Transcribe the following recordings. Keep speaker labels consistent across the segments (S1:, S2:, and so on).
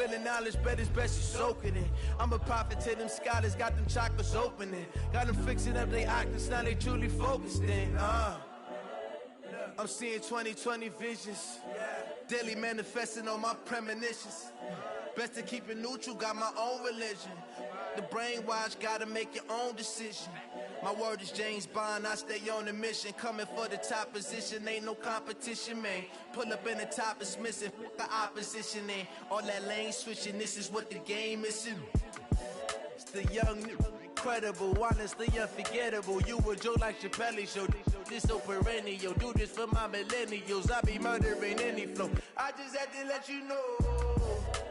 S1: spilling knowledge, bet it's best you soak it in. I'm a prophet to them scholars, got them chakras opening. Got them fixing up their octaves, now they truly focused in. I'm seeing 2020 visions. Daily manifesting on my premonitions. Best to keep it neutral, got my own religion. The brainwash, gotta make your own decision. My word is James Bond, I stay on a mission. Coming for the top position, ain't no competition, man. Pull up in the top is missing, the opposition ain't. All that lane switching, this is what the game is. It's the young, incredible, honestly unforgettable. You a joke like Chappelle show. This so perennial, do this for my millennials. I be murdering any flow. I just had to let you know.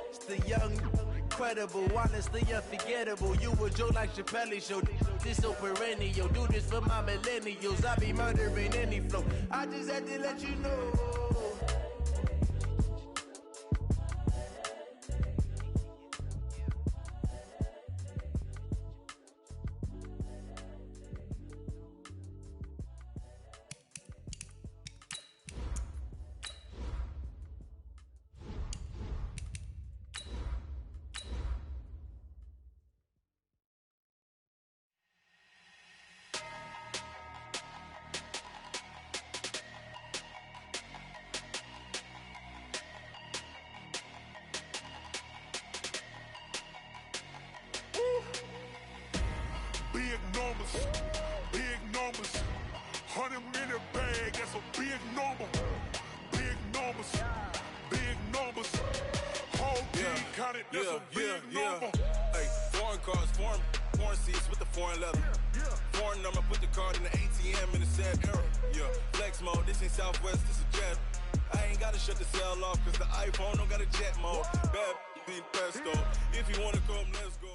S1: It's the young, incredible, honestly unforgettable. You a joke like Chappelle show. This so perennial, do this for my millennials. I be murdering any flow. I just had to let you know.
S2: Big numbers, 100 minute bag, that's a big number. Big numbers, whole team counted, that's a big number.
S3: Hey, foreign cars, foreign seats with the foreign leather. Foreign number, put the card in the ATM in the sad era. Yeah, flex mode, this ain't Southwest, this is jet. I ain't gotta shut the cell off, cause the iPhone don't got a jet mode. Bad beat pesto, if you wanna come, let's go.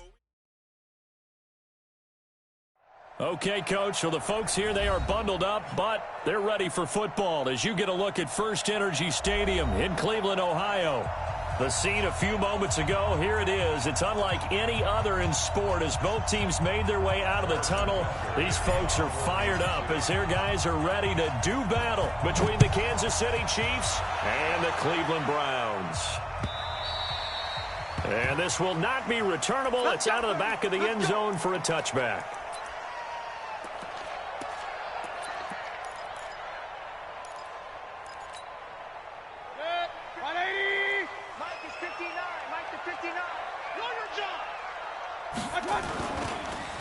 S4: Okay, Coach, well, the folks here, they are bundled up, but they're ready for football as you get a look at First Energy Stadium in Cleveland, Ohio. The scene a few moments ago, here it is. It's unlike any other in sport as both teams made their way out of the tunnel. These folks are fired up as their guys are ready to do battle between the Kansas City Chiefs and the Cleveland Browns. And this will not be returnable. It's out of the back of the end zone for a touchback.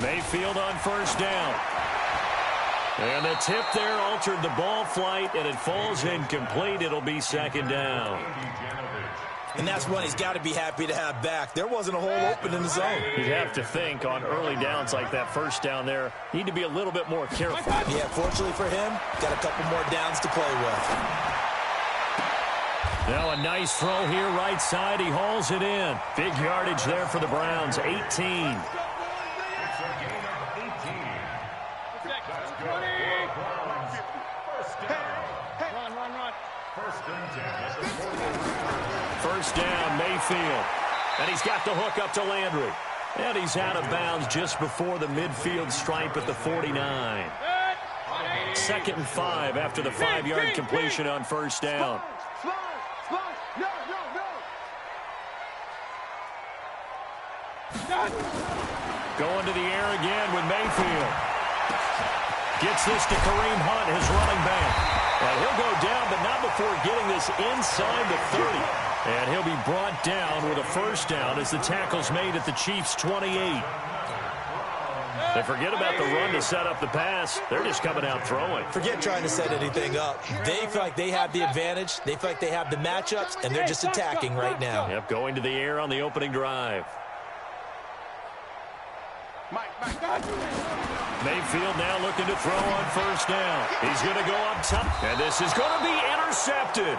S4: Mayfield on first down. And the tip there altered the ball flight, and it falls incomplete. It'll be second down.
S5: And that's one he's got to be happy to have back. There wasn't a hole open in the zone.
S4: You'd have to think on early downs like that first down there, need to be a little bit more careful.
S5: Yeah, fortunately for him, got a couple more downs to play with.
S4: Now a nice throw here right side. He hauls it in. Big yardage there for the Browns, 18. First down, Mayfield. And he's got the hook up to Landry. And he's out of bounds just before the midfield stripe at the 49. 2nd and 5 after the 5-yard completion on first down. Going to the air again with Mayfield. Gets this to Kareem Hunt, his running back. And he'll go down, but not before getting this inside the 30. And he'll be brought down with a first down as the tackle's made at the Chiefs' 28. They forget about the run to set up the pass. They're just coming out throwing.
S5: Forget trying to set anything up. They feel like they have the advantage. They feel like they have the matchups, and they're just attacking right now.
S4: Yep, going to the air on the opening drive. Mayfield now looking to throw on first down. He's going to go up top, and this is going to be intercepted.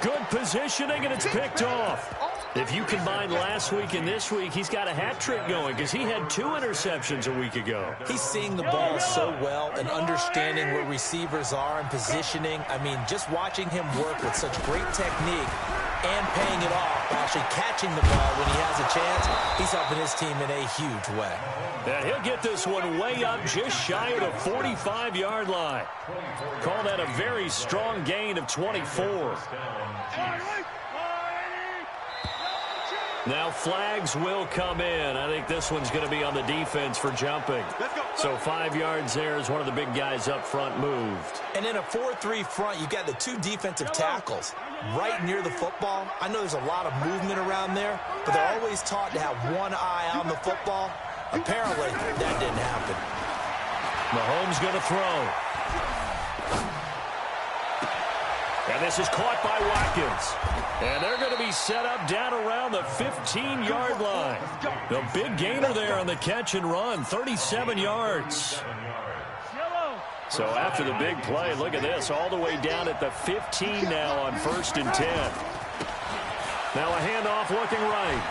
S4: Good positioning, and it's picked off. If you combine last week and this week, he's got a hat trick going because he had 2 interceptions a week ago.
S5: He's seeing the ball so well and understanding where receivers are and positioning. I mean, just watching him work with such great technique and paying it off by actually catching the ball when he has a chance, he's helping his team in a huge way.
S4: And he'll get this one way up just shy of the 45-yard line. Call that a very strong gain of 24. Now flags will come in. I think this one's going to be on the defense for jumping. So 5 yards there as one of the big guys up front moved.
S5: And in a 4-3 front, you've got the 2 defensive tackles right near the football. I know there's a lot of movement around there, but they're always taught to have one eye on the football. Apparently, that didn't happen.
S4: Mahomes going to throw. And this is caught by Watkins. And they're going to be set up down around the 15-yard line. The big gainer there on the catch and run, 37 yards. So after the big play, look at this, all the way down at the 15 now on 1st and 10. Now a handoff looking right.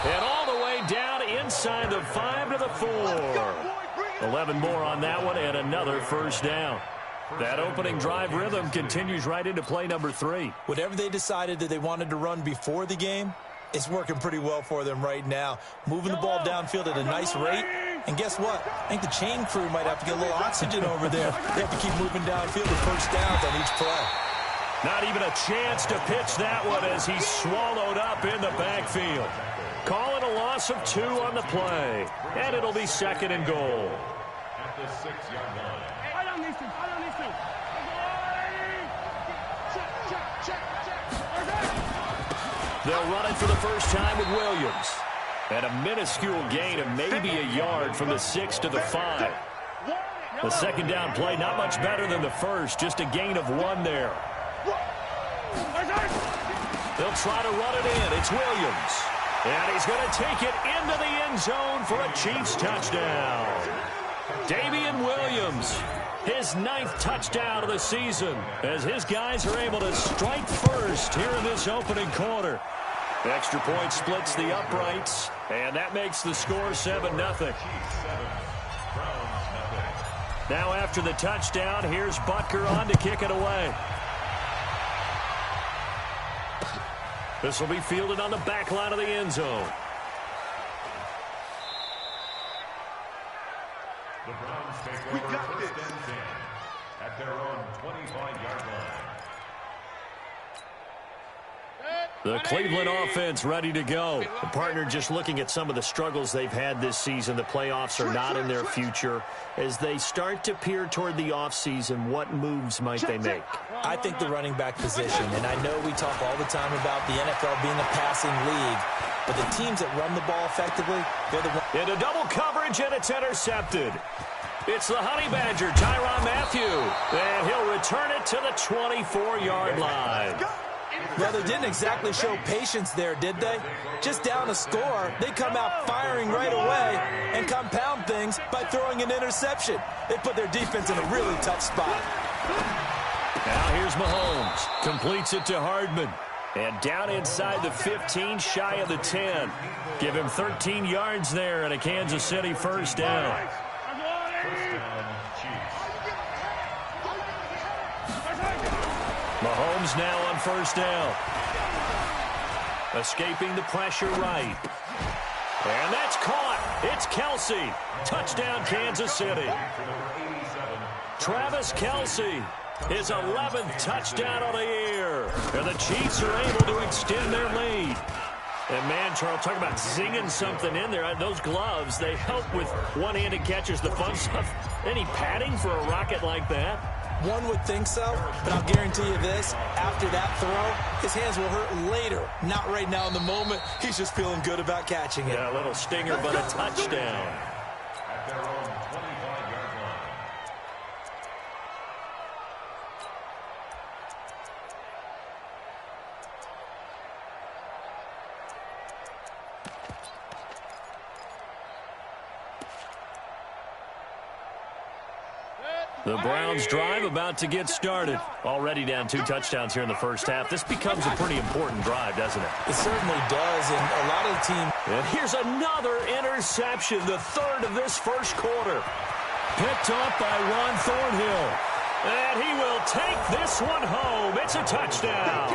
S4: And all the way down inside the 5 to the 4. 11 more on that one and another first down. That opening drive rhythm continues right into play number 3.
S5: Whatever they decided that they wanted to run before the game, it's working pretty well for them right now. Moving the ball downfield at a nice rate. And guess what? I think the chain crew might have to get a little oxygen over there. They have to keep moving downfield with first downs on each play.
S4: Not even a chance to pitch that one as he's swallowed up in the backfield. Calling a loss of 2 on the play. And it'll be 2nd and goal.
S6: At the 6-yard line.
S4: They'll run it for the first time with Williams. And a minuscule gain of maybe a yard from the 6 to the 5. The second down play, not much better than the first, just a gain of 1 there. They'll try to run it in. It's Williams. And he's going to take it into the end zone for a Chiefs touchdown. Damian Williams, his 9th touchdown of the season, as his guys are able to strike first here in this opening quarter. Extra point splits the uprights, and that makes the score 7-0. Now after the touchdown, here's Butker on to kick it away. This will be fielded on the back line of the end zone.
S6: The Browns take over first and 10 at their own 25-yard line.
S4: The Cleveland offense ready to go. The partner just looking at some of the struggles they've had this season. The playoffs are not in their future. As they start to peer toward the offseason, what moves might they make?
S5: I think the running back position, and I know we talk all the time about the NFL being a passing league, but the teams that run the ball effectively, they're the ones.
S4: Into double coverage, and it's intercepted. It's the Honey Badger, Tyrann Mathieu, and he'll return it to the 24-yard line.
S5: Well, they didn't exactly show patience there, did they? Just down a score, they come out firing right away and compound things by throwing an interception. They put their defense in a really tough spot.
S4: Now here's Mahomes. Completes it to Hardman. And down inside the 15, shy of the 10. Give him 13 yards there and a Kansas City first down. Mahomes now on first down. Escaping the pressure right. And that's caught. It's Kelce. Touchdown, Kansas City. Travis Kelce, his 11th touchdown of the year. And the Chiefs are able to extend their lead. And, man, Charles, talk about zinging something in there. Those gloves, they help with one-handed catches, the fun stuff. Any padding for a rocket like that?
S5: One would think so, but I'll guarantee you this. After that throw, his hands will hurt later. Not right now in the moment. He's just feeling good about catching it.
S4: Yeah, a little stinger, but a touchdown.
S6: At their own 25-yard line.
S4: The Browns drive about to get started. Already down 2 touchdowns here in the first half. This becomes a pretty important drive, doesn't it?
S5: It certainly does, and a lot of the team.
S4: And here's another interception, the 3rd of this first quarter. Picked off by Ron Thornhill. And he will take this one home. It's a touchdown.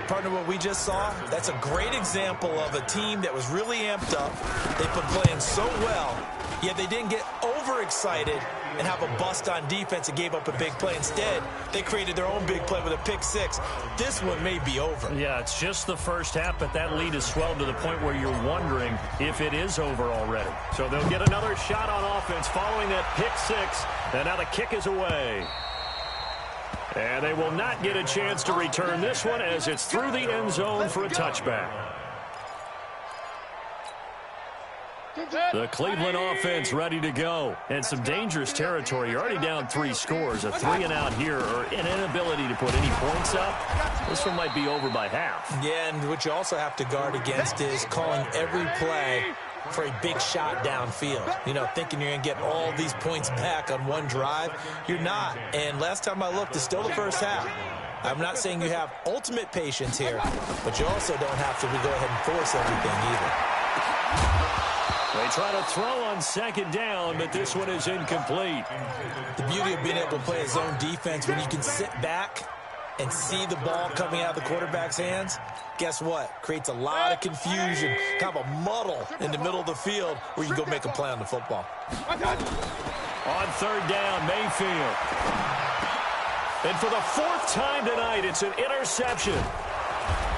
S5: Partner, what we just saw, that's a great example of a team that was really amped up. They've been playing so well, Yet they didn't get overexcited and have a bust on defense and gave up a big play. Instead, they created their own big play with a pick six. This one may be over.
S4: Yeah, it's just the first half, but that lead has swelled to the point where you're wondering if it is over already. So they'll get another shot on offense following that pick six, and now the kick is away. And they will not get a chance to return this one as it's through the end zone for a touchback. The Cleveland offense ready to go. And some dangerous territory. You're already down 3 scores. A 3-and-out here or an inability to put any points up. This one might be over by half.
S5: Yeah, and what you also have to guard against is calling every play for a big shot downfield. You know, thinking you're going to get all these points back on one drive. You're not. And last time I looked, it's still the first half. I'm not saying you have ultimate patience here, but you also don't have to go ahead and force everything either.
S4: They try to throw on second down, but this one is incomplete.
S5: The beauty of being able to play a zone defense when you can sit back and see the ball coming out of the quarterback's hands, guess what? Creates a lot of confusion, kind of a muddle in the middle of the field where you go make a play on the football.
S4: On third down, Mayfield. And for the 4th time tonight, it's an interception.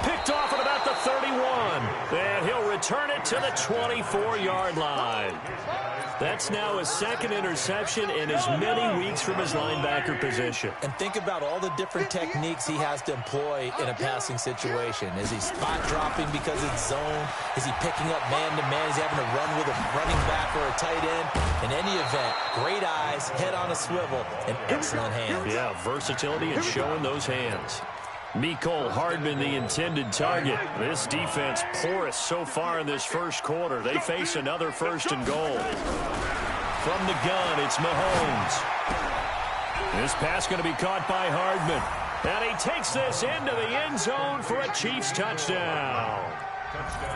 S4: Picked off at about the 31. And he'll return it to the 24-yard line. That's now his 2nd interception in as many weeks from his linebacker position.
S5: And think about all the different techniques he has to employ in a passing situation. Is he spot dropping because it's zone? Is he picking up man-to-man? Is he having to run with a running back or a tight end? In any event, great eyes, head on a swivel, and excellent hands.
S4: Yeah, versatility and showing those hands. Mecole Hardman, the intended target. This defense porous so far in this first quarter. They face another 1st and goal. From the gun, it's Mahomes. This pass going to be caught by Hardman. And he takes this into the end zone for a Chiefs touchdown.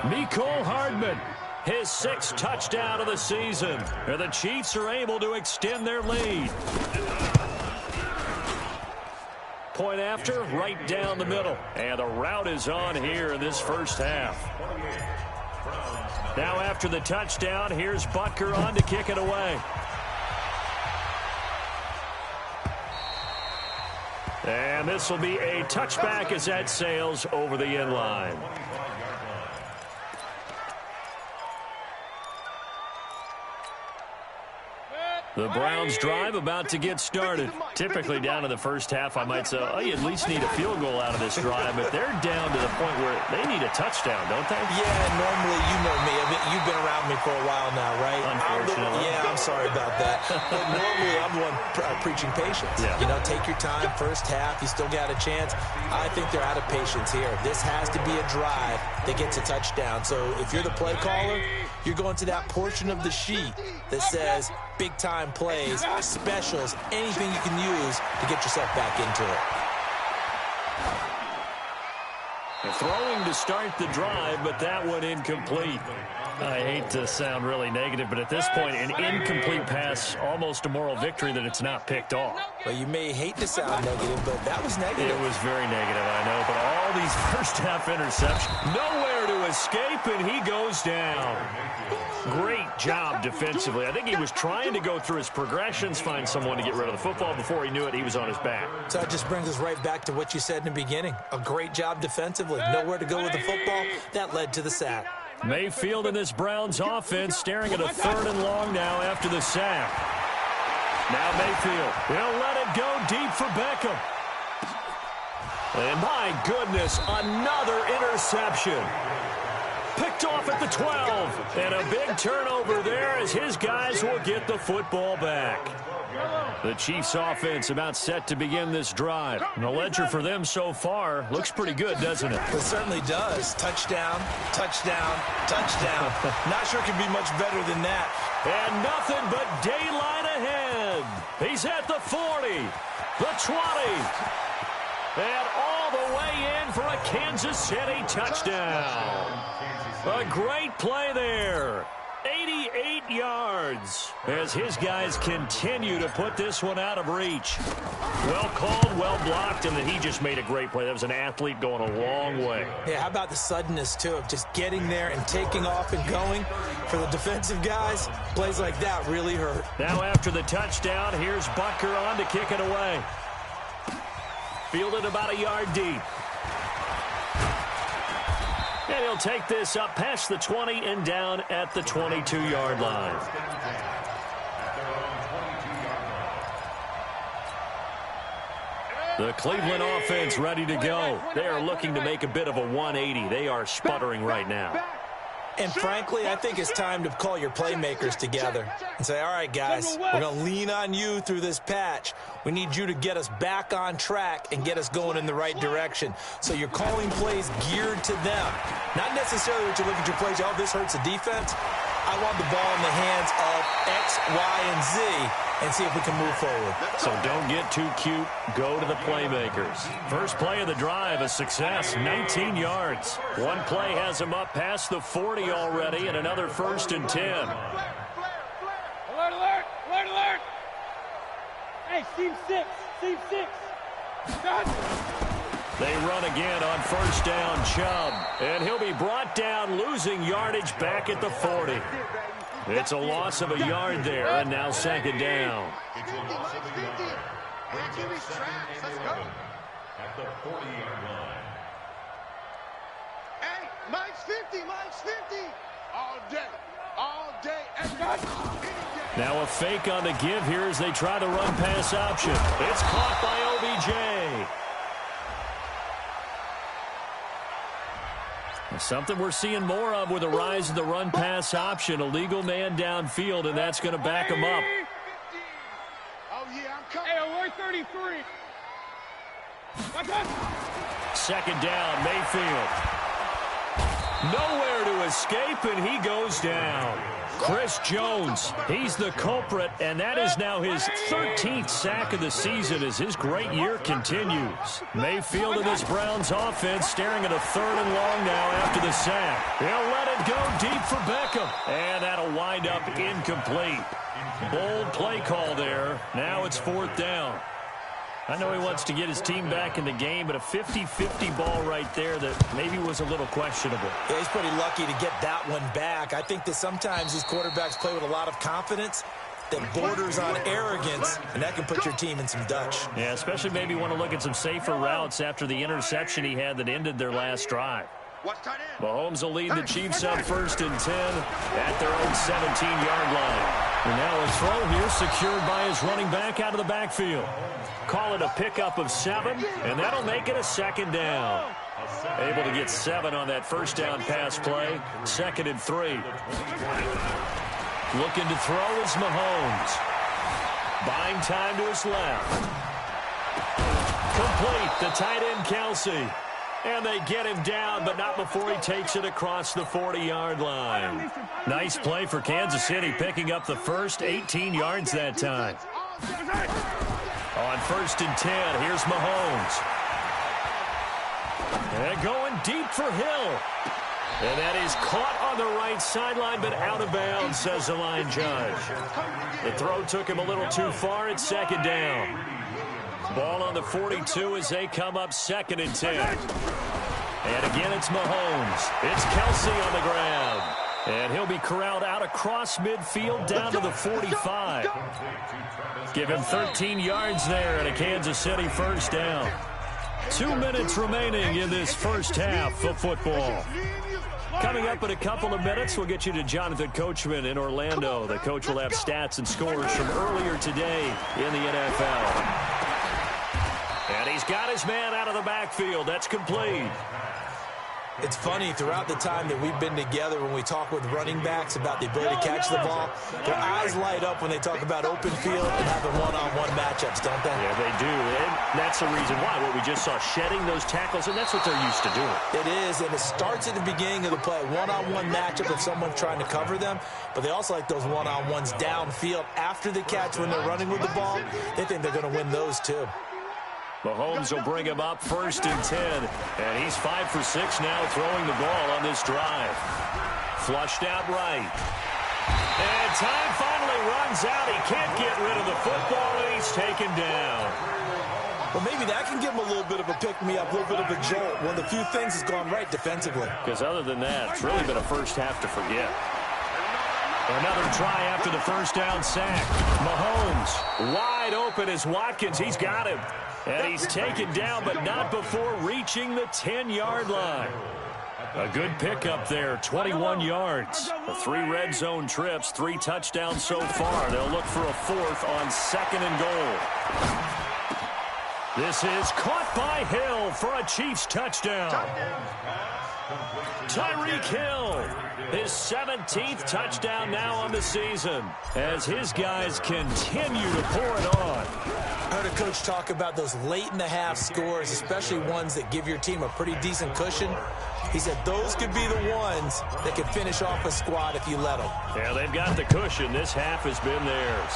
S4: Mecole Hardman, his 6th touchdown of the season. And the Chiefs are able to extend their lead. Point after, right down the middle. And the route is on here in this first half. Now after the touchdown, here's Butker on to kick it away. And this will be a touchback as that sails over the end line. The Browns drive about to get started. Typically down in the first half, I might say, oh, you at least need a field goal out of this drive, but they're down to the point where they need a touchdown, don't they?
S5: Yeah, normally, you know me. You've been around me for a while now, right?
S4: Unfortunately.
S5: Yeah, I'm sorry about that. But normally, I'm the one preaching patience.
S4: Yeah.
S5: You know, take your time. First half, you still got a chance. I think they're out of patience here. This has to be a drive that gets a touchdown. So if you're the play caller, you're going to that portion of the sheet that says big-time plays, specials, anything you can use to get yourself back into it.
S4: Throwing to start the drive, but that one incomplete. I hate to sound really negative, but at this point, an incomplete pass, almost a moral victory that it's not picked off.
S5: Well, you may hate to sound negative, but that was negative.
S4: It was very negative, I know, but all these first-half interceptions, nowhere to escape, and he goes down. Great job defensively. I think he was trying to go through his progressions, find someone to get rid of the football. Before he knew it, he was on his back.
S5: So it just brings us right back to what you said in the beginning. A great job defensively. Nowhere to go with the football. That led to the sack.
S4: Mayfield and this Browns offense staring at a 3rd and long now after the sack. Now Mayfield, he'll let it go deep for Beckham. And my goodness, another interception. Picked off at the 12. And a big turnover there as his guys will get the football back. The Chiefs offense about set to begin this drive. And the ledger for them so far looks pretty good, doesn't it?
S5: It certainly does. Touchdown, touchdown, touchdown. Not sure it can be much better than that.
S4: And nothing but daylight ahead. He's at the 40, the 20, and all the way in for a Kansas City touchdown. A great play there. 88 yards as his guys continue to put this one out of reach. Well called, well blocked, and then he just made a great play. That was an athlete going a long way.
S5: Yeah, how about the suddenness, too, of just getting there and taking off and going? For the defensive guys, plays like that really hurt.
S4: Now after the touchdown, here's Butker on to kick it away. Fielded about a yard deep. And he'll take this up past the 20 and down at the 22-yard line. The Cleveland offense ready to go. They are looking to make a bit of a 180. They are sputtering right now.
S5: And frankly, I think it's time to call your playmakers together and say, all right, guys, we're going to lean on you through this patch. We need you to get us back on track and get us going in the right direction. So you're calling plays geared to them. Not necessarily that you look at your plays, oh, this hurts the defense. I want the ball in the hands of X, Y, and Z and see if we can move forward.
S4: So don't get too cute. Go to the playmakers. First play of the drive, a success, 19 yards. One play has him up past the 40 already, and another 1st and 10.
S7: Alert, alert, alert, alert. Hey, team 6, team 6. Done.
S4: They run again on 1st down, Chubb. And he'll be brought down, losing yardage back at the 40. It's a loss of a yard there, and now 2nd down.
S6: It's a loss of a yard. Brings up 2nd and 11 at the 40-yard line.
S7: Hey, Mike's 50, Mike's 50. All day, and
S4: Now a fake on the give here as they try the run-pass option. It's caught by OBJ. Something we're seeing more of with the rise of the run-pass option. A legal man downfield, and that's going to back him up.
S7: Oh, yeah, I'm coming. Hey, alert 33.
S4: 2nd down, Mayfield. Nowhere to escape, and he goes down. Chris Jones, he's the culprit, and that is now his 13th sack of the season as his great year continues. Mayfield and this Browns offense staring at a 3rd and long now after the sack. He'll let it go deep for Beckham, and that'll wind up incomplete. Bold play call there. Now it's 4th down. I know he wants to get his team back in the game, but a 50-50 ball right there that maybe was a little questionable.
S5: Yeah, he's pretty lucky to get that one back. I think that sometimes these quarterbacks play with a lot of confidence that borders on arrogance, and that can put your team in some Dutch.
S4: Yeah, especially maybe want to look at some safer routes after the interception he had that ended their last drive. Mahomes will lead the Chiefs up 1st and 10 at their own 17-yard line. And now a throw here secured by his running back out of the backfield. Call it a pickup of 7, and that'll make it a 2nd down. Able to get 7 on that 1st down pass play. 2nd and 3. Looking to throw is Mahomes. Buying time to his left. Complete, the tight end Kelsey. And they get him down, but not before he takes it across the 40-yard line. Nice play for Kansas City, picking up the first 18 yards that time. On 1st and 10, here's Mahomes. And going deep for Hill. And that is caught on the right sideline, but out of bounds, says the line judge. The throw took him a little too far. It's 2nd down. Ball on the 42 as they come up 2nd and 10. And again, it's Mahomes. It's Kelsey on the ground. And he'll be corralled out across midfield down to the 45. Give him 13 yards there and a Kansas City 1st down. 2 minutes remaining in this first half of football. Coming up in a couple of minutes, we'll get you to Jonathan Coachman in Orlando. The coach will have stats and scores from earlier today in the NFL. And he's got his man out of the backfield. That's complete.
S5: It's funny, throughout the time that we've been together, when we talk with running backs about the ability to catch the ball, their eyes light up when they talk about open field and having one-on-one matchups, don't they?
S4: Yeah, they do. And that's the reason why. What we just saw, shedding those tackles, and that's what they're used to doing.
S5: It is, and it starts at the beginning of the play. One-on-one matchup if someone's trying to cover them, but they also like those one-on-ones downfield after the catch when they're running with the ball. They think they're going to win those, too.
S4: Mahomes will bring him up 1st and 10. And he's 5 for 6 now throwing the ball on this drive. Flushed out right. And time finally runs out. He can't get rid of the football, and he's taken down.
S5: Well, maybe that can give him a little bit of a pick-me-up, a little bit of a jolt. One of the few things has gone right defensively.
S4: Because other than that, it's really been a first half to forget. Another try after the first down sack. Mahomes wide open as Watkins. He's got him. And he's taken down, but not before reaching the 10-yard line. A good pickup there, 21 yards. The 3 red zone trips, 3 touchdowns so far. They'll look for a 4th on 2nd and goal. This is caught by Hill for a Chiefs touchdown. Tyreek Hill, his 17th touchdown now on the season, as his guys continue to pour it on.
S5: I heard a coach talk about those late-in-the-half scores, especially ones that give your team a pretty decent cushion. He said those could be the ones that could finish off a squad if you let them.
S4: Yeah, they've got the cushion. This half has been theirs.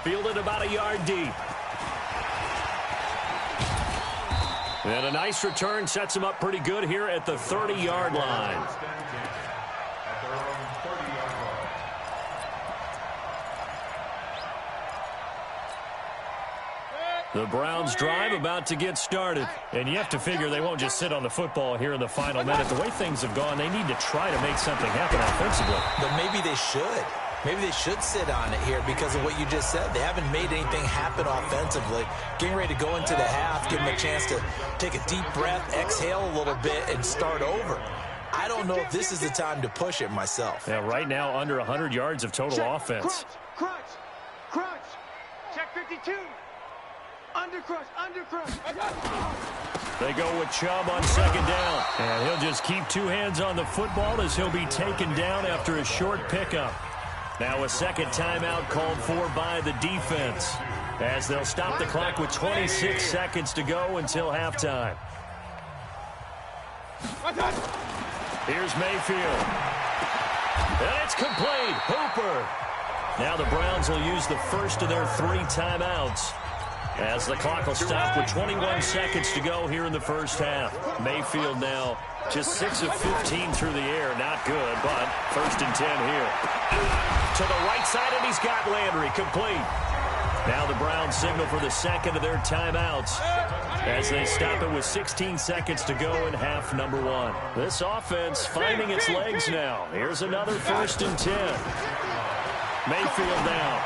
S4: Fielded about a yard deep. And a nice return sets him up pretty good here at the 30-yard line. The Browns drive about to get started. And you have to figure they won't just sit on the football here in the final minute. The way things have gone, they need to try to make something happen offensively.
S5: But maybe they should. Maybe they should sit on it here because of what you just said. They haven't made anything happen offensively. Getting ready to go into the half, give them a chance to take a deep breath, exhale a little bit, and start over. I don't know if this is the time to push it myself.
S4: Yeah, right now under 100 yards of total offense.
S7: Crunch. Check 52. Under crush.
S4: They go with Chubb on 2nd down. And he'll just keep 2 hands on the football as he'll be taken down after a short pickup. Now a second timeout called for by the defense, as they'll stop the clock with 26 seconds to go until halftime. Here's Mayfield. And it's complete. Hooper. Now the Browns will use the first of their 3 timeouts, as the clock will stop with 21 seconds to go here in the first half. Mayfield now just 6 of 15 through the air. Not good, but 1st and 10 here. To the right side, and he's got Landry complete. Now the Browns signal for the second of their timeouts, as they stop it with 16 seconds to go in half number 1. This offense finding its legs now. Here's another 1st and 10. Mayfield now.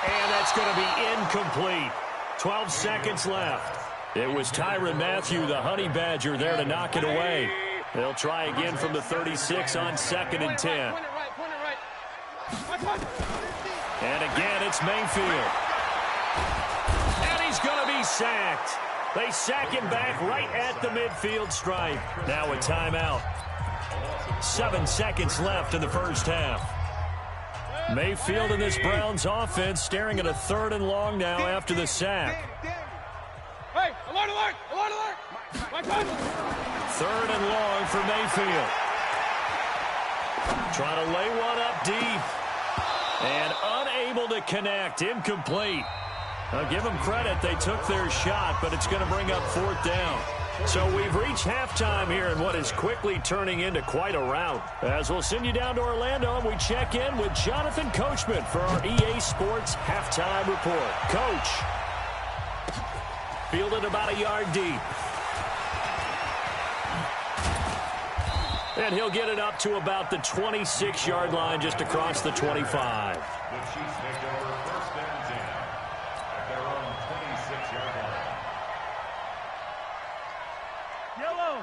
S4: And that's going to be incomplete. 12 seconds left. It was Tyrann Mathieu, the Honey Badger, there to knock it away. They'll try again from the 36 on 2nd and 10. And again, it's Mayfield. And he's going to be sacked. They sack him back right at the midfield stripe. Now a timeout. 7 seconds left in the first half. Mayfield and this Browns offense staring at a 3rd and long now after the sack.
S7: Hey, alert!
S4: 3rd and long for Mayfield. Trying to lay one up deep. And unable to connect. Incomplete. I'll give them credit. They took their shot, but it's going to bring up 4th down. So we've reached halftime here in what is quickly turning into quite a rout. As we'll send you down to Orlando, and we check in with Jonathan Coachman for our EA Sports Halftime Report. Coach, fielded about a yard deep. And he'll get it up to about the 26-yard line, just across the 25.
S6: The Chiefs make over 1st and 10 at their own 26-yard line.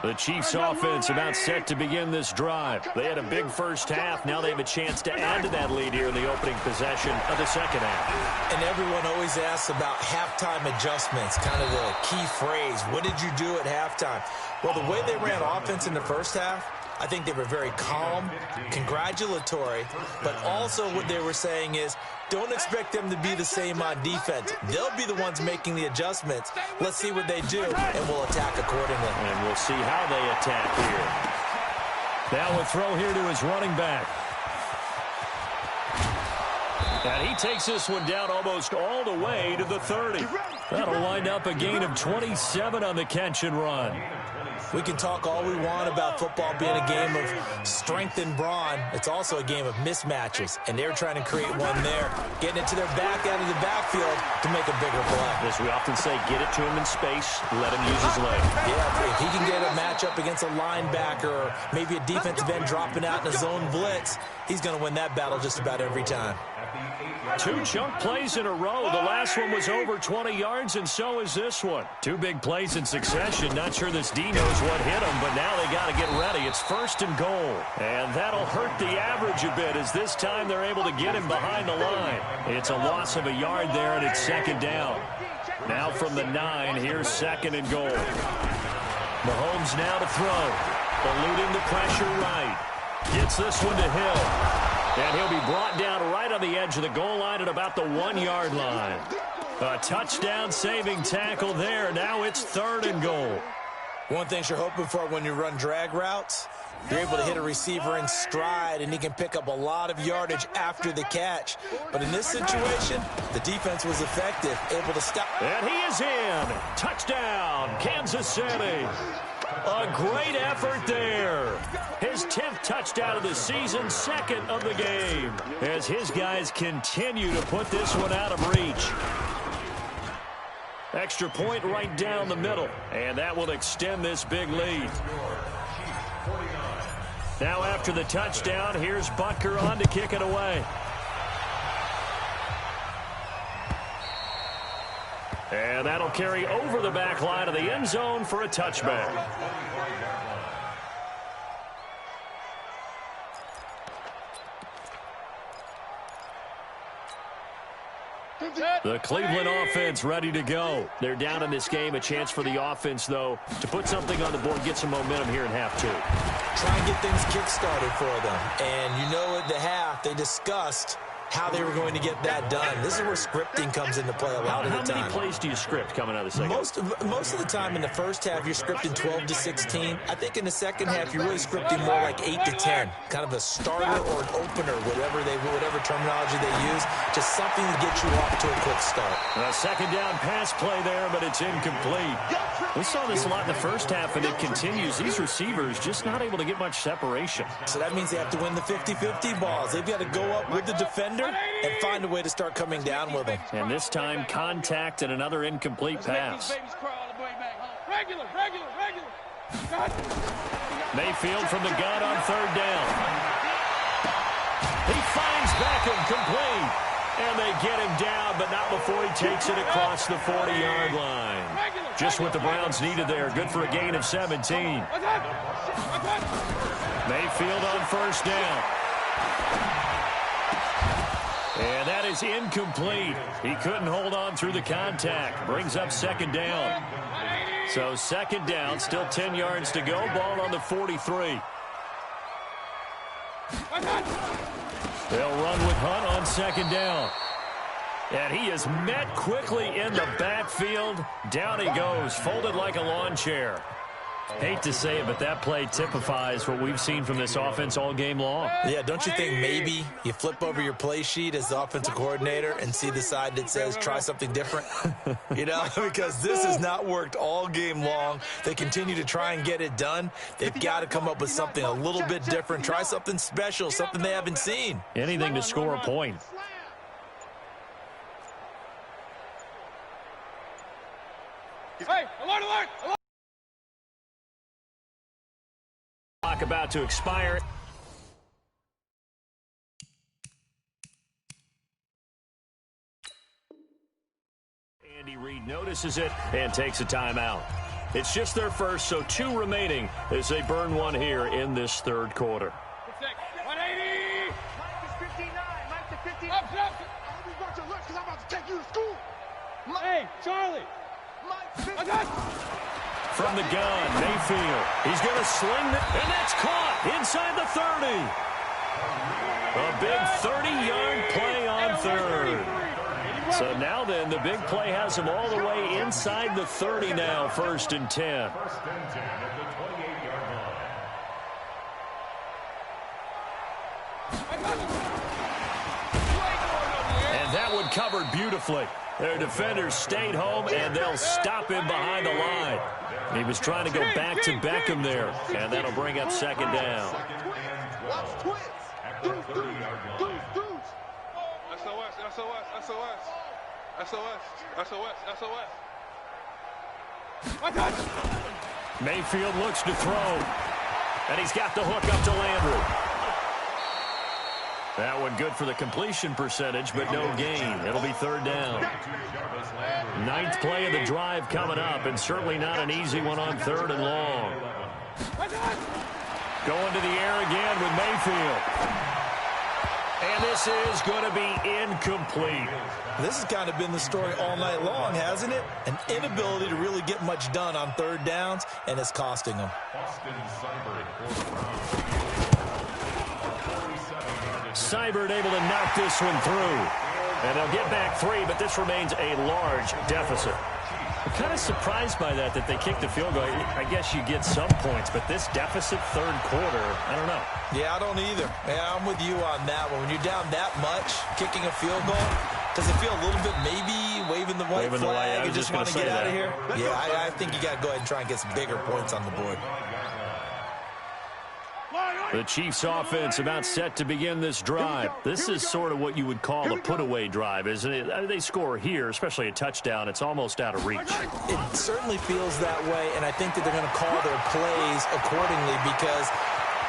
S4: The Chiefs offense about set to begin this drive. They had a big first half. Now they have a chance to add to that lead here in the opening possession of the second half.
S5: And everyone always asks about halftime adjustments, kind of the key phrase. What did you do at halftime? Well, the way they ran offense in the first half, I think they were very calm, congratulatory, but also what they were saying is, don't expect them to be the same on defense. They'll be the ones making the adjustments. Let's see what they do, and we'll attack accordingly.
S4: And we'll see how they attack here. Now a throw here to his running back. And he takes this one down almost all the way to the 30. That'll wind up a gain of 27 on the catch and run.
S5: We can talk all we want about football being a game of strength and brawn. It's also a game of mismatches, and they're trying to create one there, getting it to their back out of the backfield to make a bigger play.
S4: As we often say, get it to him in space, let him use his leg.
S5: Yeah, if he can get a matchup against a linebacker or maybe a defensive end dropping out in a zone blitz, he's going to win that battle just about every time.
S4: 2 chunk plays in a row. The last one was over 20 yards, and so is this one. 2 big plays in succession. Not sure this D knows what hit him, but now they got to get ready. It's 1st and goal. And that'll hurt the average a bit, as this time they're able to get him behind the line. It's a loss of a yard there, and it's 2nd down. Now from the 9, here's 2nd and goal. Mahomes now to throw. Eluding the pressure right. Gets this one to Hill. And he'll be brought down right on the edge of the goal line at about the 1-yard line. A touchdown-saving tackle there. Now it's 3rd and goal.
S5: One thing you're hoping for when you run drag routes, you're able to hit a receiver in stride, and he can pick up a lot of yardage after the catch. But in this situation, the defense was effective, able to stop.
S4: And he is in. Touchdown, Kansas City. A great effort there. His 10th touchdown of the season, 2nd of the game, as his guys continue to put this one out of reach. Extra point right down the middle, and that will extend this big lead. Now after the touchdown, here's Butker on to kick it away. And that'll carry over the back line of the end zone for a touchback. The Cleveland offense ready to go. They're down in this game. A chance for the offense, though, to put something on the board, get some momentum here in half 2.
S5: Try and get things kick-started for them. And you know at the half, they discussed how they were going to get that done. This is where scripting comes into play a lot of the time.
S4: How many plays do you script coming out of the second?
S5: Most of the time in the first half, you're scripting 12 to 16. I think in the second half, you're really scripting more like 8 to 10. Kind of a starter or an opener, whatever terminology they use. Just something to get you off to a quick start.
S4: A 2nd down pass play there, but it's incomplete. We saw this a lot in the first half, and it continues. These receivers just not able to get much separation.
S5: So that means they have to win the 50-50 balls. They've got to go up with the defender and find a way to start coming down with him.
S4: And this time, contact and another incomplete pass. Mayfield from the gun on 3rd down. He finds Beckham complete. And they get him down, but not before he takes it across the 40-yard line. Just what the Browns needed there. Good for a gain of 17. Mayfield on 1st down. And that is incomplete. He couldn't hold on through the contact. Brings up 2nd down. So 2nd down, still 10 yards to go. Ball on the 43. They'll run with Hunt on 2nd down. And he is met quickly in the backfield. Down he goes, folded like a lawn chair. Hate to say it, but that play typifies what we've seen from this offense all game long.
S5: Yeah, don't you think maybe you flip over your play sheet as the offensive coordinator and see the side that says try something different? You know, because this has not worked all game long. They continue to try and get it done. They've got to come up with something a little bit different. Try something special, something they haven't seen.
S4: Anything to score a point.
S7: Hey, alert, alert, alert!
S4: Clock about to expire. Andy Reid notices it and takes a timeout. It's just their first, so 2 remaining as they burn one here in this 3rd quarter.
S7: 180! Mike is 59. Mike to 59. Up. I'm about to look because I'm about to take you to school. Hey, Charlie.
S4: From the gun, Mayfield. He's going to sling it, and that's caught inside the 30. A big 30-yard play on 3rd. So now then, the big play has him all the way inside the 30 now, 1st and 10. And that one covered beautifully. Their defenders stayed home, and they'll stop him behind the line. He was trying to go back to Beckham there, and that'll bring up second down.
S7: Watch twins. Deuce. SOS.
S4: Mayfield looks to throw, and he's got the hook up to Landry. That one good for the completion percentage, but no gain. It'll be third down. Ninth play of the drive coming up, and certainly not an easy one on third and long. Going to the air again with Mayfield. And this is going to be incomplete.
S5: This has kind of been the story all night long, hasn't it? An inability to really get much done on third downs, and it's costing them.
S4: Seibert able to knock this one through. And they'll get back 3, but this remains a large deficit. I'm kind of surprised by that they kicked the field goal. I guess you get some points, but this deficit third quarter, I don't know.
S5: Yeah, I don't either. Yeah, I'm with you on that one. When you're down that much, kicking a field goal, does it feel a little bit maybe waving the white flag and just want to get out of here? Yeah, I think you got to go ahead and try and get some bigger points on the board.
S4: The Chiefs offense about set to begin this drive. This is sort of what you would call a put-away drive, isn't it? They score here, especially a touchdown. It's almost out of reach.
S5: It certainly feels that way, and I think that they're going to call their plays accordingly because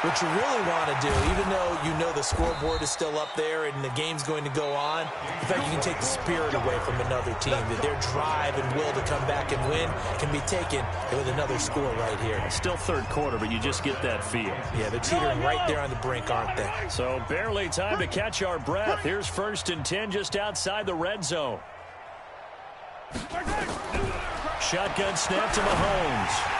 S5: what you really want to do, even though you know the scoreboard is still up there and the game's going to go on, the fact you can take the spirit away from another team, that their drive and will to come back and win can be taken with another score right here.
S4: Still third quarter, but you just get that feel.
S5: Yeah, they're teetering right there on the brink, aren't they?
S4: So barely time to catch our breath. Here's 1st and 10 just outside the red zone. Shotgun snap to Mahomes.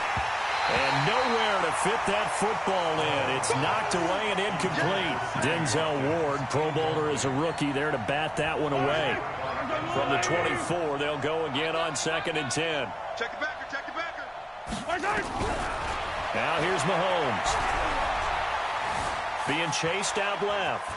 S4: And nowhere to fit that football in. It's knocked away and incomplete. Denzel Ward, Pro Bowler as a rookie, there to bat that one away. From the 24, they'll go again on 2nd and 10.
S7: Check it backer.
S4: Now here's Mahomes. Being chased out left.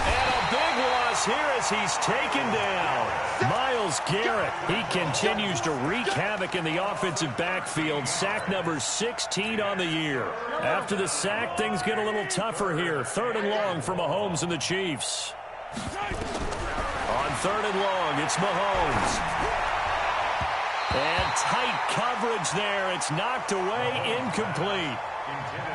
S4: And a big loss here as he's taken down. Myles Garrett, he continues to wreak havoc in the offensive backfield. Sack number 16 on the year. After the sack, things get a little tougher here. 3rd and long for Mahomes and the Chiefs. On 3rd and long, it's Mahomes. And tight coverage there. It's knocked away, incomplete.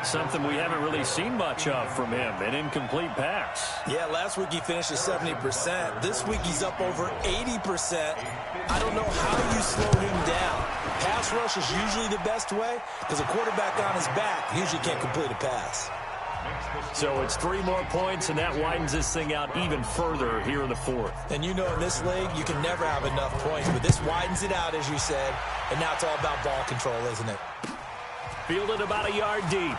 S4: Something we haven't really seen much of from him, an incomplete pass.
S5: Yeah, last week he finished at 70%. This week he's up over 80%. I don't know how you slow him down. Pass rush is usually the best way because a quarterback on his back usually can't complete a pass.
S4: So it's 3 more points, and that widens this thing out even further here in the 4th.
S5: And you know in this league, you can never have enough points, but this widens it out, as you said, and now it's all about ball control, isn't it?
S4: Fielded about a yard deep.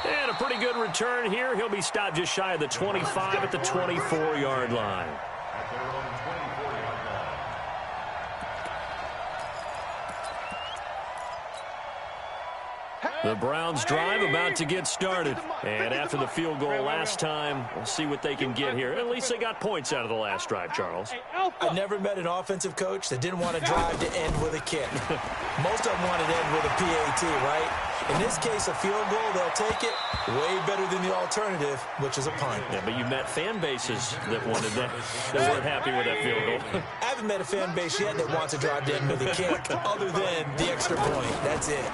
S4: And a pretty good return here. He'll be stopped just shy of the 25 at the 24-yard line. The Browns drive about to get started. And after the field goal last time, we'll see what they can get here. At least they got points out of the last drive, Charles.
S5: I never met an offensive coach that didn't want to drive to end with a kick. Most of them wanted to end with a PAT, right? In this case, a field goal, they'll take it way better than the alternative, which is a punt.
S4: Yeah, but you met fan bases that wanted that, that weren't happy with that field goal.
S5: I haven't met a fan base yet that wants to drive to end with a kick other than the extra point. That's it.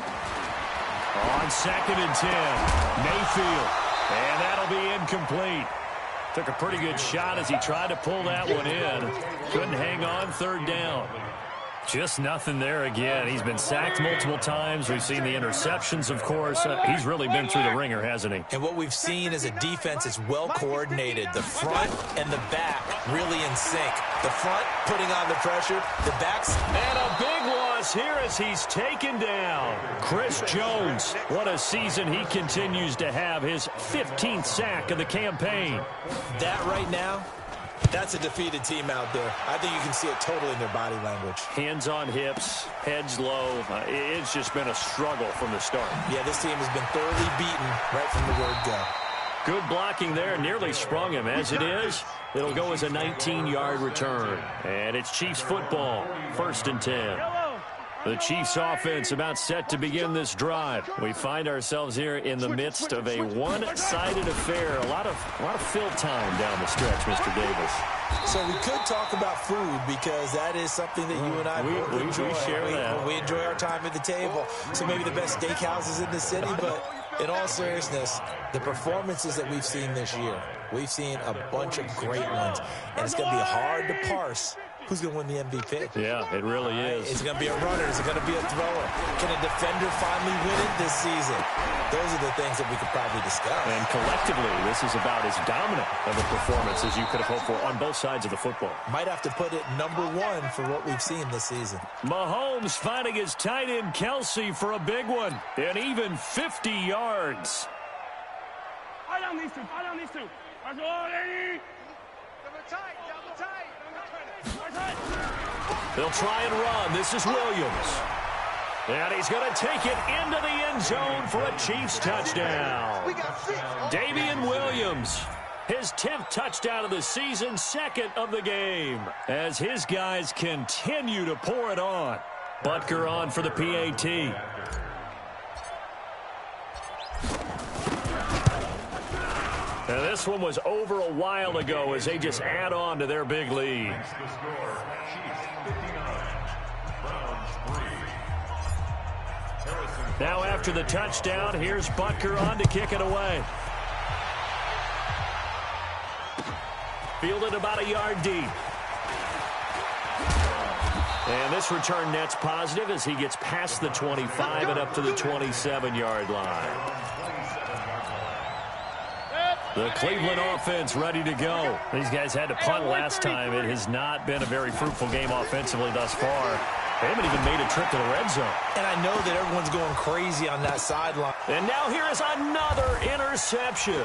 S4: On 2nd and 10, Mayfield, and that'll be incomplete. Took a pretty good shot as he tried to pull that one in. Couldn't hang on, 3rd down. Just nothing there again. He's been sacked multiple times. We've seen the interceptions, of course. He's really been through the ringer, hasn't he?
S5: And what we've seen is a defense is well coordinated. The front and the back really in sync. The front putting on the pressure. The backs.
S4: And a big loss here as he's taken down. Chris Jones, what a season he continues to have. His 15th sack of the campaign.
S5: That right now, that's a defeated team out there. I think you can see it totally in their body language.
S4: Hands on hips, heads low. It's just been a struggle from the start.
S5: Yeah, this team has been thoroughly beaten right from the word go.
S4: Good blocking there. Nearly sprung him. As it is, it'll go as a 19-yard return. And it's Chiefs football. 1st and 10. The Chiefs offense about set to begin this drive. We find ourselves here in the midst of a one-sided affair. A lot of fill time down the stretch, Mr. Davis.
S5: So we could talk about food because that is something that you and I both enjoy.
S4: We share that.
S5: We enjoy our time at the table. So maybe the best steakhouses in the city, but in all seriousness, the performances that we've seen this year, we've seen a bunch of great ones, and it's going to be hard to parse who's going to win the MVP.
S4: Yeah, it really is.
S5: Is it going to be a runner? Is it going to be a thrower? Can a defender finally win it this season? Those are the things that we could probably discuss.
S4: And collectively, this is about as dominant of a performance as you could have hoped for on both sides of the football.
S5: Might have to put it number 1 for what we've seen this season.
S4: Mahomes finding his tight end Kelsey for a big one. And even 50 yards.
S7: I don't need to. That's all I need. Double tight.
S4: They'll try and run. This is Williams. And he's going to take it into the end zone for a Chiefs touchdown. Damian Williams, his 10th touchdown of the season, 2nd of the game, as his guys continue to pour it on. Butker on for the PAT. Now this one was over a while ago as they just add on to their big lead. Now after the touchdown, here's Butker on to kick it away. Fielded about a yard deep. And this return net's positive as he gets past the 25 and up to the 27-yard line. The Cleveland offense ready to go. These guys had to punt last time. It has not been a very fruitful game offensively thus far. They haven't even made a trip to the red zone.
S5: And I know that everyone's going crazy on that sideline.
S4: And now here is another interception.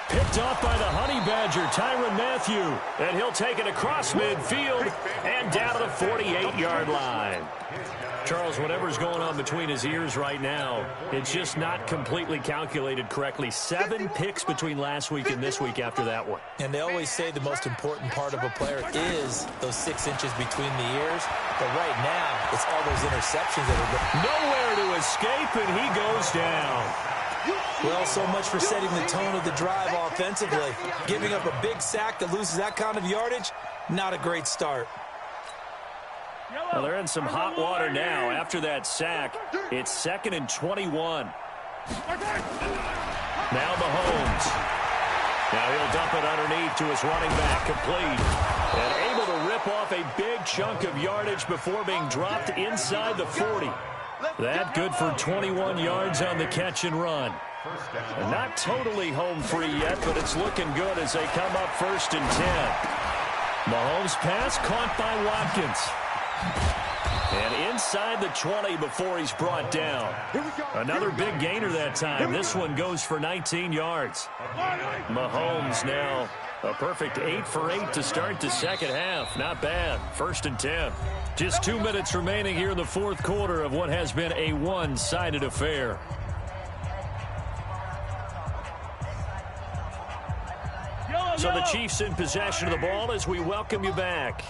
S4: Picked off by the Honey Badger, Tyrann Mathieu. And he'll take it across midfield and down to the 48-yard line. Charles, whatever's going on between his ears right now, it's just not completely calculated correctly. 7 picks between last week and this week after that one.
S5: And they always say the most important part of a player is those 6 inches between the ears. But right now, it's all those interceptions that are
S4: nowhere to escape, and he goes down.
S5: Well, so much for setting the tone of the drive offensively. Giving up a big sack that loses that kind of yardage, not a great start.
S4: Well, they're in some hot water now. After that sack, it's 2nd and 21. Now Mahomes. Now he'll dump it underneath to his running back, complete. And able to rip off a big chunk of yardage before being dropped inside the 40. That good for 21 yards on the catch and run. And not totally home free yet, but it's looking good as they come up 1st and 10. Mahomes' pass caught by Watkins. And inside the 20 before he's brought down. Another big gainer that time. This one goes for 19 yards. Mahomes now a perfect 8 for 8 to start the second half. Not bad. 1st and 10. Just 2 minutes remaining here in the 4th quarter of what has been a one-sided affair. So the Chiefs in possession of the ball as we welcome you back.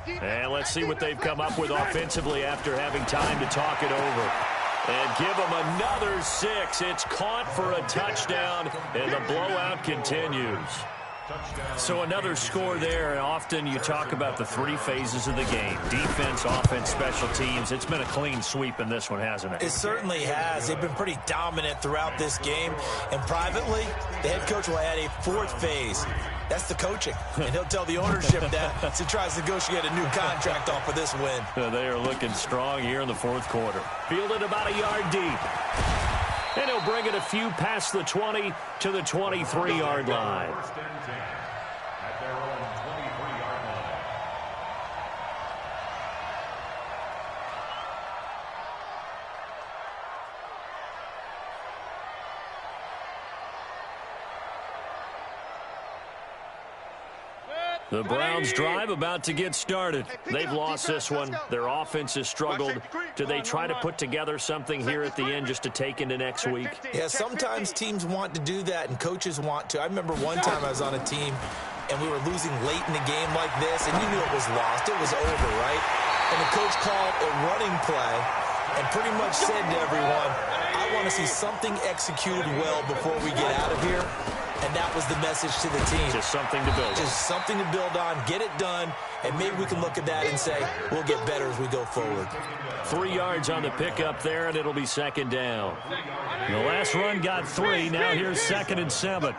S4: And let's see what they've come up with offensively after having time to talk it over. And give them another 6. It's caught for a touchdown, and the blowout continues. So another score there, and often you talk about the 3 phases of the game. Defense, offense, special teams. It's been a clean sweep in this one, hasn't it?
S5: It certainly has. They've been pretty dominant throughout this game. And privately, the head coach will add a 4th phase. That's the coaching. And he'll tell the ownership that as he tries to negotiate a new contract off of this win.
S4: They are looking strong here in the 4th quarter. Fielded about a yard deep. And he'll bring it a few past the 20 to the 23-yard line.
S6: At their own 23-yard line.
S4: The Browns drive about to get started. They've lost this one. Their offense has struggled. Do they try to put together something here at the end just to take into next week?
S5: Yeah, sometimes teams want to do that and coaches want to. I remember one time I was on a team and we were losing late in the game like this, and you knew it was lost. It was over, right? And the coach called a running play and pretty much said to everyone, I want to see something executed well before we get out of here. And that was the message to the team.
S4: Just something to build on. Just
S5: something to build on, get it done, and maybe we can look at that and say, we'll get better as we go forward.
S4: 3 yards on the pickup there, and it'll be second down. The last run got 3. Now here's 2nd and 7.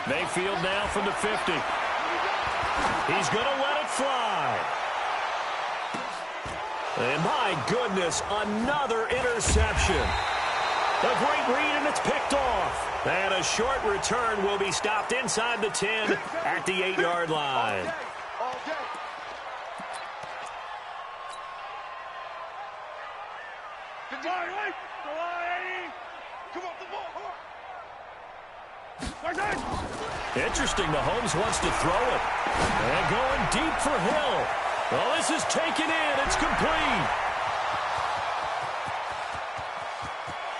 S4: Mayfield now from the 50. He's going to let it fly. And my goodness, another interception. A great read, and it's picked off. And a short return will be stopped inside the 10 at the 8-yard line. Interesting, Mahomes wants to throw it. And going deep for Hill. Well, this is taken in. It's complete.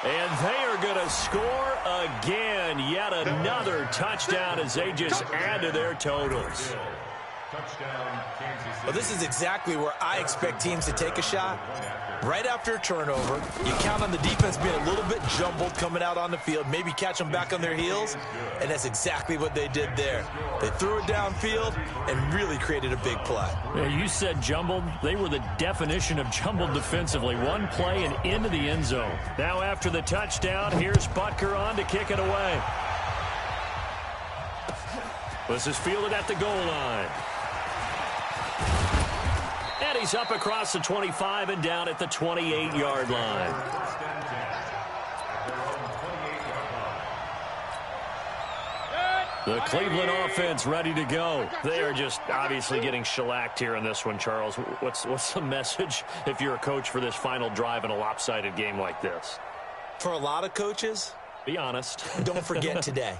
S4: And they are going to score again. Yet another touchdown as they just add to their totals.
S5: Well, this is exactly where I expect teams to take a shot. Right after a turnover, you count on the defense being a little bit jumbled coming out on the field, maybe catch them back on their heels, and that's exactly what they did there. They threw it downfield and really created a big play.
S4: Yeah, you said jumbled. They were the definition of jumbled defensively. One play and into the end zone. Now after the touchdown, here's Butker on to kick it away. This is fielded at the goal line. And he's up across the 25 and down at the 28-yard line. The Cleveland offense ready to go. They are just obviously getting shellacked here in this one, Charles. What's the message if you're a coach for this final drive in a lopsided game like this?
S5: For a lot of coaches,
S4: be honest.
S5: Don't forget today.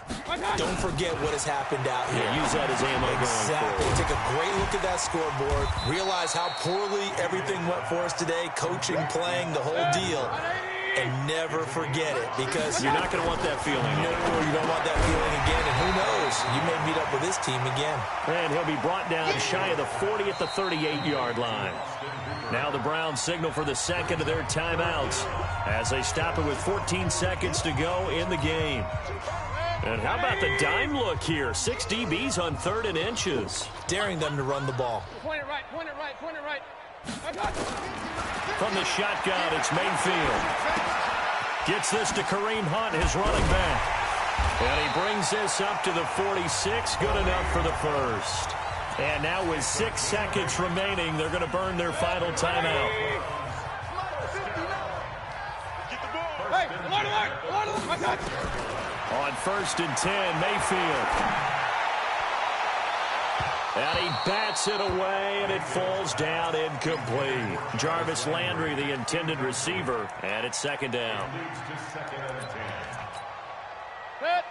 S5: Don't forget what has happened out here.
S4: Yeah, use that as ammo going forward.
S5: Take a great look at that scoreboard. Realize how poorly everything went for us today. Coaching, playing, the whole deal. And never forget it, because
S4: you're not going to want that feeling.
S5: No, you don't want that feeling again. And who knows? You may meet up with this team again.
S4: And he'll be brought down shy of the 40 at the 38-yard line. Now the Browns signal for the second of their timeouts as they stop it with 14 seconds to go in the game. And how about the dime look here? 6 DBs on 3rd and inches.
S5: Daring them to run the ball.
S7: Point it right, point it right, point it right.
S4: From the shotgun, it's Mayfield. Gets this to Kareem Hunt, his running back. And he brings this up to the 46. Good enough for the first. And now with 6 seconds remaining, they're going to burn their final timeout. On 1st and 10, Mayfield. And he bats it away, and it falls down incomplete. Jarvis Landry, the intended receiver, and it's 2nd down.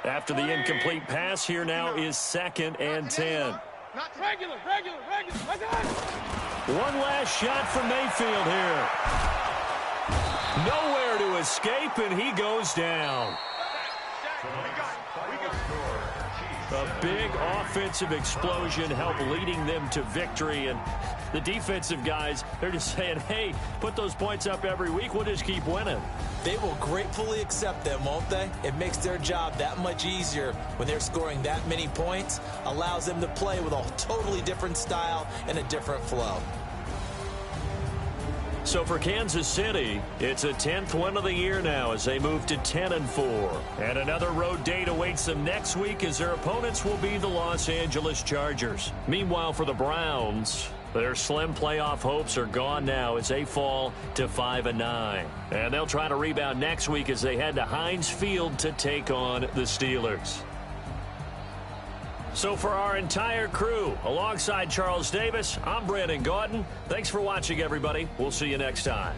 S4: After the incomplete pass, here now is 2nd and 10.
S7: Not regular.
S4: One last shot from Mayfield here. Nowhere to escape, and he goes down. A big offensive explosion helped leading them to victory, and the defensive guys, they're just saying, hey, put those points up every week, we'll just keep winning.
S5: They will gratefully accept them, won't they? It makes their job that much easier when they're scoring that many points, allows them to play with a totally different style and a different flow.
S4: So for Kansas City, it's a 10th win of the year now as they move to 10-4. And another road date awaits them next week as their opponents will be the Los Angeles Chargers. Meanwhile, for the Browns, their slim playoff hopes are gone now as they fall to 5-9. And they'll try to rebound next week as they head to Heinz Field to take on the Steelers. So for our entire crew, alongside Charles Davis, I'm Brandon Gaudin. Thanks for watching, everybody. We'll see you next time.